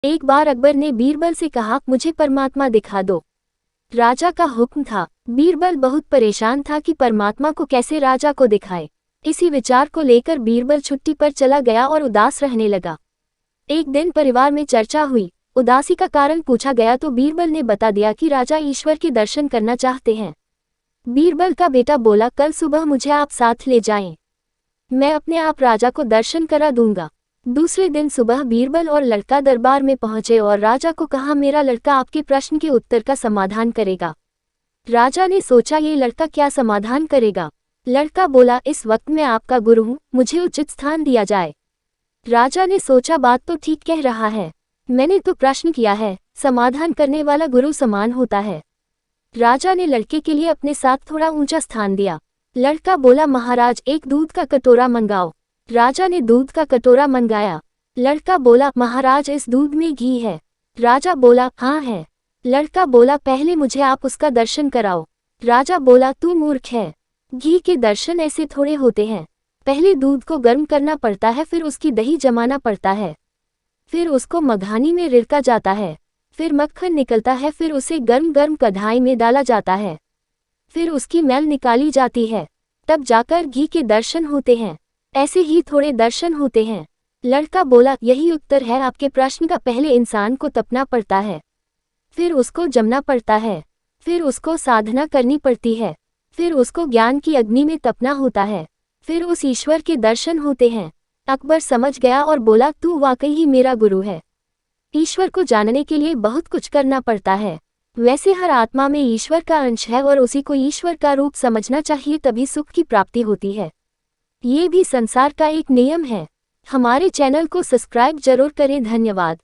एक बार अकबर ने बीरबल से कहा, मुझे परमात्मा दिखा दो। राजा का हुक्म था। बीरबल बहुत परेशान था कि परमात्मा को कैसे राजा को दिखाए। इसी विचार को लेकर बीरबल छुट्टी पर चला गया और उदास रहने लगा। एक दिन परिवार में चर्चा हुई। उदासी का कारण पूछा गया तो बीरबल ने बता दिया कि राजा ईश्वर के दर्शन करना चाहते हैं। बीरबल का बेटा बोला, कल सुबह मुझे आप साथ ले जाएं। मैं अपने आप राजा को दर्शन करा दूंगा। दूसरे दिन सुबह बीरबल और लड़का दरबार में पहुंचे और राजा को कहा, मेरा लड़का आपके प्रश्न के उत्तर का समाधान करेगा। राजा ने सोचा, ये लड़का क्या समाधान करेगा। लड़का बोला, इस वक्त मैं आपका गुरु हूँ, मुझे उचित स्थान दिया जाए। राजा ने सोचा, बात तो ठीक कह रहा है, मैंने तो प्रश्न किया है, समाधान करने वाला गुरु समान होता है। राजा ने लड़के के लिए अपने साथ थोड़ा ऊंचा स्थान दिया। लड़का बोला, महाराज एक दूध का कटोरा मंगाओ। राजा ने दूध का कटोरा मंगाया। लड़का बोला, महाराज इस दूध में घी है। राजा बोला, हाँ है। लड़का बोला, पहले मुझे आप उसका दर्शन कराओ। राजा बोला, तू मूर्ख है, घी के दर्शन ऐसे थोड़े होते हैं। पहले दूध को गर्म करना पड़ता है, फिर उसकी दही जमाना पड़ता है, फिर उसको मघानी में रिड़का जाता है, फिर मक्खन निकलता है, फिर उसे गर्म गर्म कढ़ाई में डाला जाता है, फिर उसकी मैल निकाली जाती है, तब जाकर घी के दर्शन होते हैं। ऐसे ही थोड़े दर्शन होते हैं। लड़का बोला, यही उत्तर है आपके प्रश्न का। पहले इंसान को तपना पड़ता है, फिर उसको जमना पड़ता है, फिर उसको साधना करनी पड़ती है, फिर उसको ज्ञान की अग्नि में तपना होता है, फिर उस ईश्वर के दर्शन होते हैं। अकबर समझ गया और बोला, तू वाकई ही मेरा गुरु है। ईश्वर को जानने के लिए बहुत कुछ करना पड़ता है। वैसे हर आत्मा में ईश्वर का अंश है और उसी को ईश्वर का रूप समझना चाहिए, तभी सुख की प्राप्ति होती है। ये भी संसार का एक नियम है। हमारे चैनल को सब्सक्राइब जरूर करें। धन्यवाद।